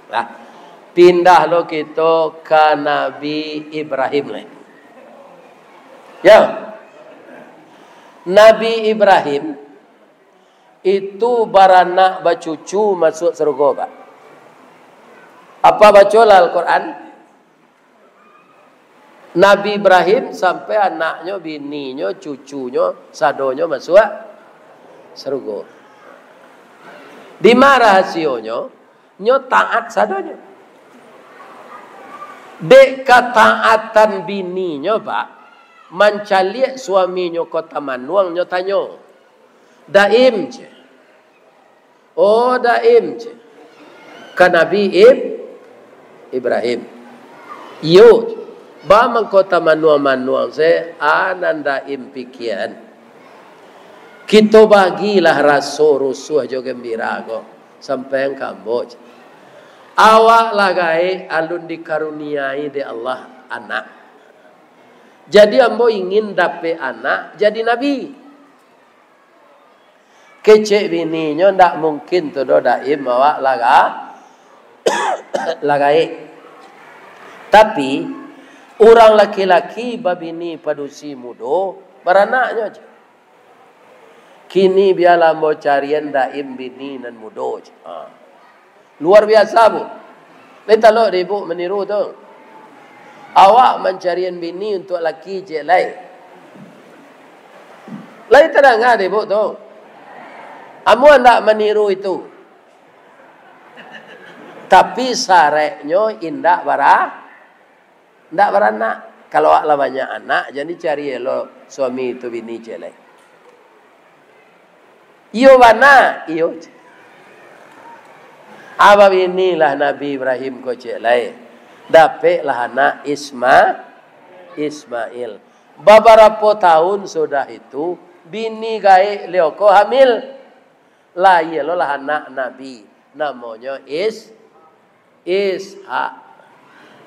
[SPEAKER 1] Nah, pindah lo kita ke Nabi Ibrahim lah. Ya, Nabi Ibrahim itu beranak bercucu masuk surga, Pak. Apa baca Al-Quran? Nabi Ibrahim sampai anaknya, bininya, cucunya, sadonya masuk surga. Di mana rahasianya? Nyo taat sadonya. Dek ketaatan bininya, Pak, mencaliak suaminya kota manuang, nyo tanya. Daim je. Oh, daim je. Kan Nabi Ibrahim. Yo. Ba mangkota manuang saya ananda impikian. Kita bagilah rasa rusuh jo gembira ko sampai yang Kamboja. Awak lagai alun dikaruniai di Allah anak. Jadi ambo ingin dapat anak jadi nabi. Kecek bininya ndak mungkin tu do daim awak laga lagai. Tapi orang laki-laki babini padusi mudo beranaknya aja. Kini biarlah mau carian daim bini dan mudo. Luar biasa bu. Leta lo ibu meniru tu. Awak mencarian bini untuk laki je lain. Lain tak dengar ibu tu. Amu hendak meniru itu. Tapi sareknya indah ndak beranak. Kalau awak banyak anak, jadi cari lo suami itu bini je lain. Iyo bana, iyo. Abab inilah Nabi Ibrahim ko je lain. Dapatlah anak Ismail. Beberapa tahun sudah itu, bini gai lioko hamil. Lah lah anak Nabi. Namanya Ishak.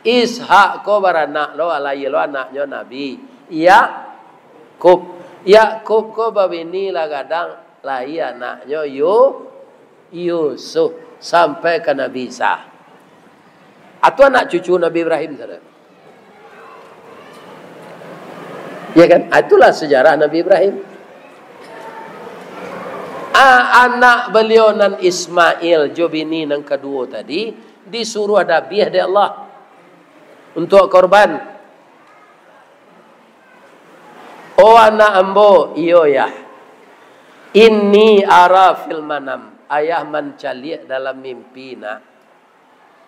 [SPEAKER 1] Ishak ko beranak lo alai lo anaknya Nabi. Yakub ko babini lah gadang lai anaknya Yusuf sampai ke Nabi Isa. Atau anak cucu Nabi Ibrahim saudara. Ya kan? Itulah sejarah Nabi Ibrahim. Anak beliau nan Ismail jobini yang kedua tadi disuruh ada biah dari Allah untuk korban. Oh anak ambo iyo ya. Inni ara fil manam. Ayah mencaliak dalam mimpi nak.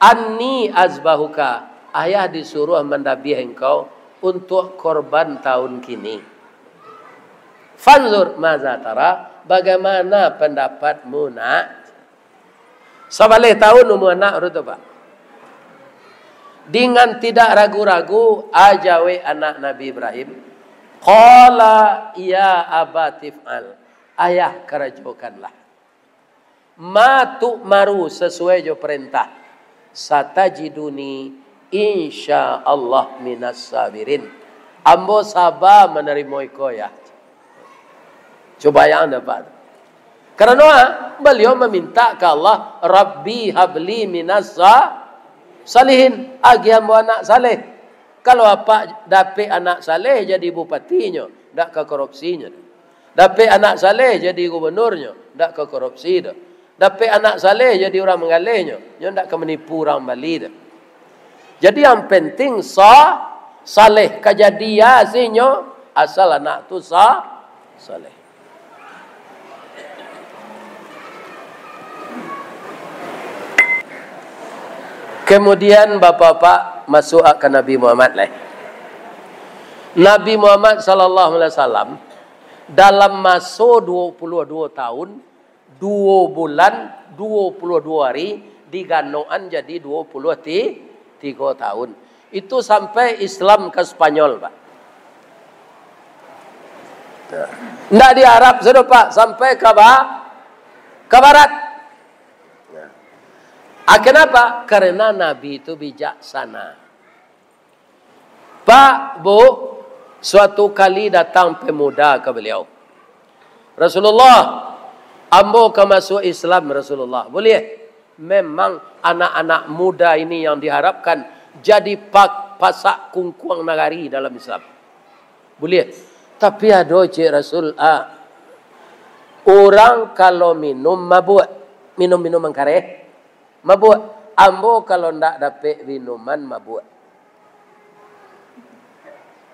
[SPEAKER 1] Anni azbahuka. Ayah disuruh mendabiah engkau untuk korban tahun kini. Fanzur maza tara. Bagaimana pendapatmu nak? Sebalik tahun umur anak itu pak. Dengan tidak ragu-ragu ajawe anak Nabi Ibrahim. Qala ya abatif'al. Ayah kerajokanlah. Ma tu'maru sesuai jo perintah. Satajiduni insyaallah minas sabirin. Ambo sabar menerima iko ya. Coba yang dapat. Karena beliau meminta ke Allah, Rabbi habli minas salihin. Agi ambo anak saleh. Kalau apa dapat anak saleh jadi bupatinya, tak ke korupsinya. Dapat anak saleh jadi gubernurnya, tak ke korupsi dah. Dapat anak saleh jadi orang mengalihnya, dia tak ke menipu orang Bali dah. Jadi yang penting saleh kejadiannya asal anak tu saleh. Kemudian bapak-bapak masuk ke Nabi Muhammad lah. Nabi Muhammad sallallahu alaihi wasallam dalam masa 22 tahun, 2 bulan, 22 hari diganoan jadi 23 tahun. Itu sampai Islam ke Spanyol, Pak. Tidak di Arab sudah, Pak, sampai ke barat. Kenapa? Karena Nabi itu bijaksana. Pak, Bu, suatu kali datang pemuda ke beliau. Rasulullah, ambo ke masuk Islam Rasulullah. Boleh? Memang anak-anak muda ini yang diharapkan jadi pasak kungkuang nagari dalam Islam. Boleh? Tapi ada Cik Rasul, orang kalau minum mabuk, minum-minuman kareh, mabuk. Ambo kalau ndak dapat minuman mabuk.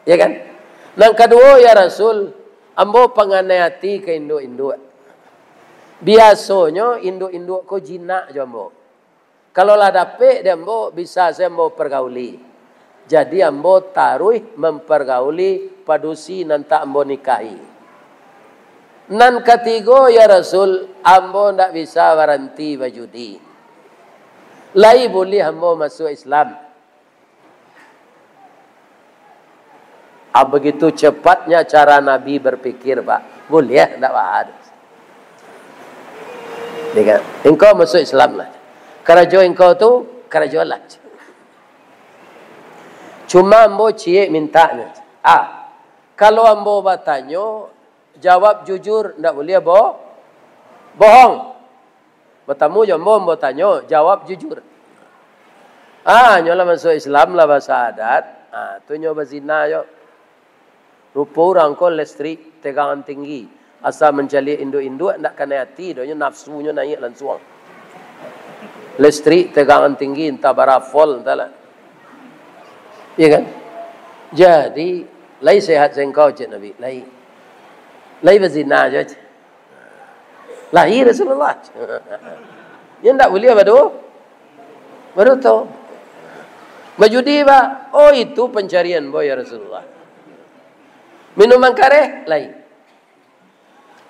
[SPEAKER 1] Ya kan? Yang kedua ya Rasul, ambo penganayati ke induk-induk. Biasanya induk-induk ko jinak je ambo. Kalau lah dapat dia ambo bisa saya ambo pergauli. Jadi ambo taruh mempergauli padusi nanti ambo nikahi. Nan ketiga ya Rasul, ambo ndak bisa waranti bajudi. Lai boleh ambo masuk Islam. Begitu cepatnya cara Nabi berpikir, Pak. Boleh tak ada. Engkau masuk Islam lah. Kerajaan engkau tu kerajaan lah. Cuma ambo cie mintanya. Kalau ambo bertanya, jawab jujur, tak boleh bohong. Bertamu je ambo tanya, jawab jujur. Nyolah masuk Islam lah bahasa adat. Tu nyoba zina yo. Rupa orang ko listrik tegangan tinggi. Asal mencari induk-induk ndak kena hati donya nafsunya naik langsung. Listrik tegangan tinggi entah berapa volt entahlah. Iya kan? Jadi lai sehat sengkau cik Nabi, lai berzina je. Lahir Rasulullah. Dia ndak boleh baru tu. Majudi ba, oh itu pencarian boy ya Rasulullah. Minuman kareh lain.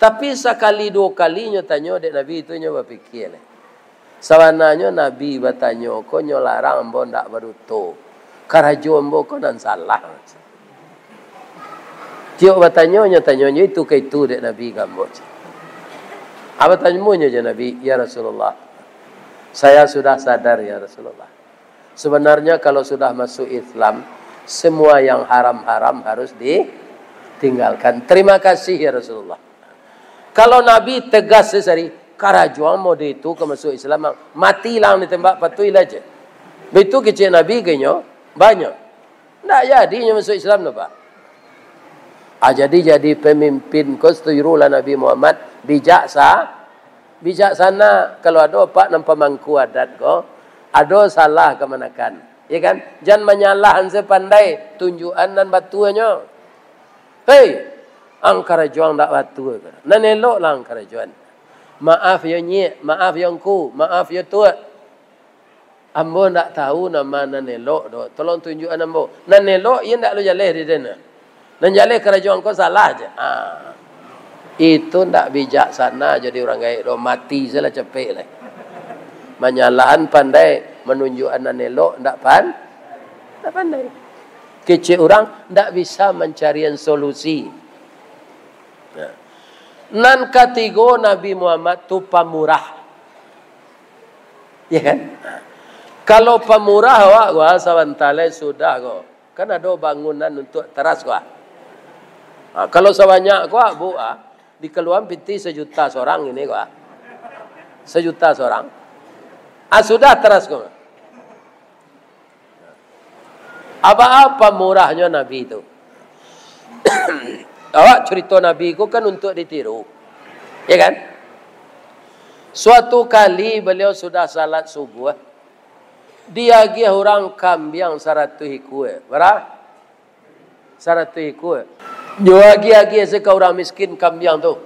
[SPEAKER 1] Tapi sekali dua kalinya tanya dek Nabi itu nyoba fikir. Sawananya Nabi bertanya, kau larang ambo ndak baru tu. Karajo ambo kau nan salah. Tiok bertanya itu ke itu dek Nabi gambo. Apa tanyamunya je Nabi, ya Rasulullah. Saya sudah sadar ya Rasulullah. Sebenarnya kalau sudah masuk Islam, semua yang haram-haram harus ditinggalkan. Terima kasih ya Rasulullah. Kalau Nabi tegas sesari, karajuang mode itu ke masuk Islam, mati lang ditembak patuh aja. Begitu kecil Nabi kayaknya banyak. Ndak jadinya masuk Islam Pak. Jadi pemimpin konstituirulah Nabi Muhammad bijaksana. Kalau ada pak nampak mangku adat ko, ada salah kemanakan, ya kan? Jangan menyalahan sepandai tunjukan dan batuannya. Hei, angkara juang tak batu. Nan elok lah angkara juang. Maaf ya nyek, maaf ya ku, maaf ya tua. Ambo tak tahu nama nan elok do. Tolong tunjukkan ambo. Nan elok ia tak lu jaleh di sana. Nan jaleh kerajaan kau salah aja. Itu tak bijaksana jadi orang gaib do, mati salah cepet lah. Menyalahan pandai menunjukkan nan elok tak pandai. Kecil orang tak bisa mencari solusi. Nan ketiga Nabi Muhammad tu pemurah. Ya kan? Kalau pemurah gua sawantale sudah gua. Kan ada bangunan untuk teras gua. Kalau sebanyak gua bu di keluar piti 1 juta seorang ini gua. 1 juta seorang. Sudah teras gua. Apa murahnya Nabi itu? Awak cerita Nabi itu kan untuk ditiru. Ya kan? Suatu kali beliau sudah salat subuh. Dia gih orang kambing 100 ekor. Berapa? 100 ekor. Dia gih sekau orang miskin kambing tu.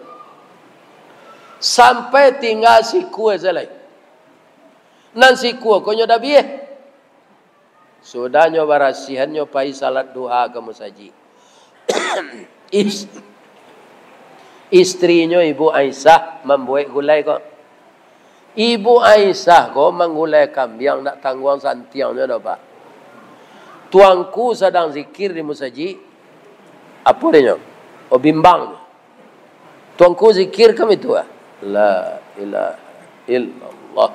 [SPEAKER 1] Sampai tinggal si kue selai. Nan si kue kau nyoda biye. Sudah nyoba rasihan nyobai salat doa ke musaji. Istrinya Ibu Aisyah membuat gulai kok. Ibu Aisyah kok menggulai kambing nak tangguang santiangnya dah pak. Tuanku sedang zikir di musaji. Apa dia? Oh bimbang. Tuanku zikir kami tu La ilaha illallah.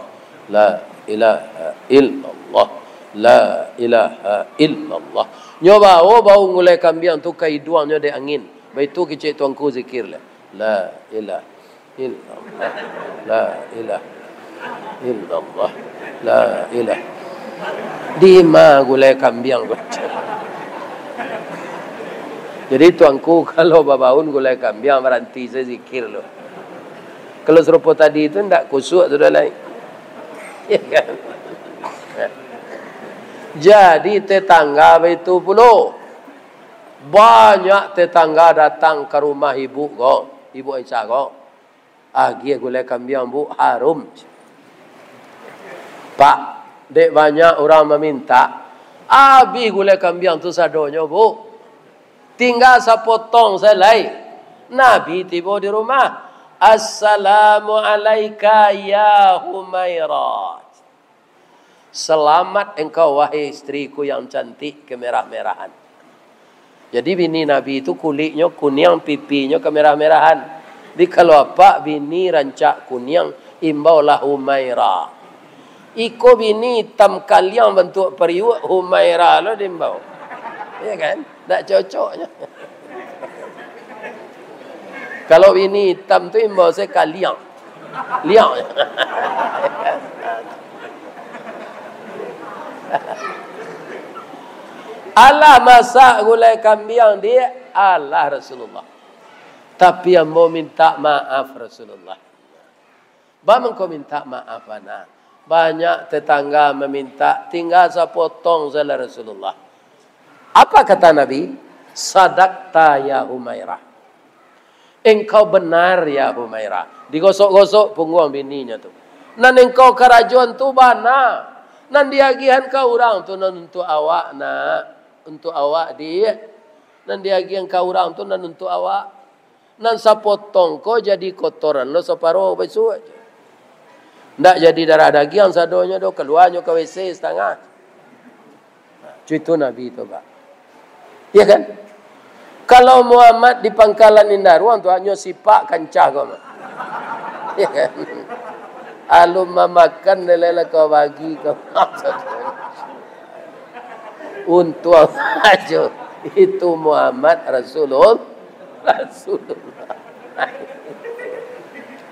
[SPEAKER 1] La ilaha illallah. La ilaha illallah. Nyoba bau ngulai kambing tu kai duangnya de angin. Baitu kecik tuanku zikir lah. La ilaha illallah. La ilaha illallah. La ilaha. Di ma gulai kambing baca. Jadi tuanku kalau babaun gulai kambing berhenti saya zikir loh. Kalau serupa tadi itu ndak kusuk sudah lain. Ya kan? Jadi tetangga itu pula banyak tetangga datang ke rumah ibu kau, Ibu Aisyah kau. Dia gulai kambing bu harum. Pak, dek banyak orang meminta. Abi gulai kambing tu sadonya bu. Tinggal sepotong selai. Nabi tiba di rumah. Assalamualaikum ya Humairah. Selamat engkau wahai istriku yang cantik kemerah-merahan. Jadi bini Nabi itu kulitnya kuning, pipinya kemerah-merahan. Di kalau apa bini rancak kuning, imbaulah Humairah. Iko bini hitam kalian bentuk periuk, Humairah lo diimbau. Ya kan? Tak cocoknya. Kalau bini hitam tu imbau saya kalian. Liang. Allah masak gulai kambing dia Allah Rasulullah. Tapi yang mau minta maaf Rasulullah. Bagaimana kau minta maaf anak? Banyak tetangga meminta tinggal sepotong zala Rasulullah. Apa kata Nabi? Sadaqta ya Humairah. Engkau benar ya Humairah. Digosok-gosok punggung bininya tu. Nan engkau kerajuan tu bana. Nan diagihan kau orang tu nan untuk awak nak. Untuk awak dia. Nan diagihan kau orang tu nan untuk awak. Nan sapotong kau jadi kotoran lo separuh besok. Ndak jadi darah daging sadonya do keluarnya ke WC setengah. Itu Nabi itu, Pak. Ya kan? Kalau Muhammad di pangkalan Indaruang tu hanya sipak kancah kau. Ya kan? Alum mamakan lelah kau bagi kau. Untuk aja itu Muhammad Rasulullah.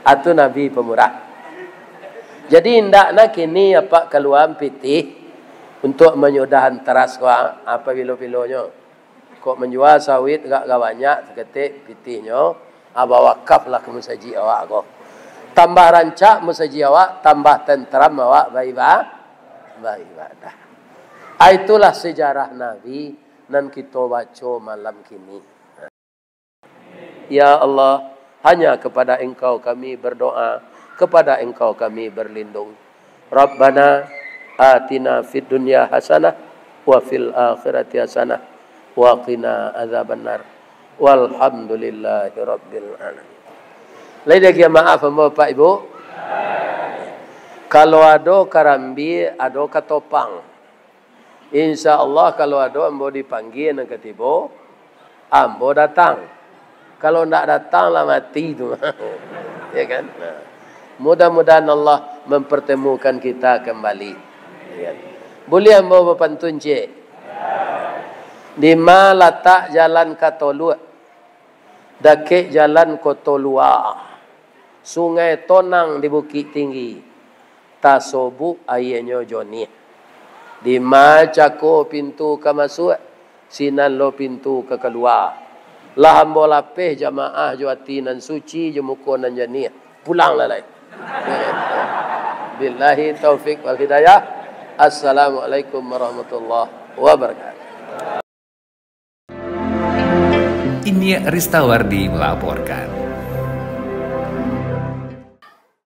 [SPEAKER 1] Atau Nabi pemurah. Jadi hendaknya kini apa keluar pitih untuk menyudahan teras kau apa bilo-bilonya. Kok menjual sawit gak banyak seketik pitihnya aba wakaf lah ke musaji awak kau. Tambah rancak musaji awak, tambah tenteram awak beribadah. Itulah sejarah Nabi nan kita baca malam kini. Ya Allah, hanya kepada Engkau kami berdoa, kepada Engkau kami berlindung. Rabbana atina fid dunya hasanah wa fil akhirati hasanah wa qina adzabannar. Walhamdulillahi rabbil alamin. Lagi maaf Bapak Ibu. Kalau ada karambi, ada katopang. InsyaAllah kalau ada ambo dipanggil nak ketibo, ambo datang. Kalau tidak datang lah mati tu. Ya kan? Nah. Mudah-mudahan Allah mempertemukan kita kembali. Ya. Boleh ambo berpantun cik? Di mana letak jalan Katolua? Dakik jalan Kotolua. Sungai Tonang di Bukit Tinggi. Tasobuk ayahnya Joni. Di mana cako pintu ke masuk, sinan lo pintu ke keluar. Lah ambo lapeh jamaah juati nan suci jemuko nan jani. Pulang lah lai. Billahi taufik wal hidayah. Assalamualaikum warahmatullahi wabarakatuh.
[SPEAKER 2] Ini Ristawardi melaporkan.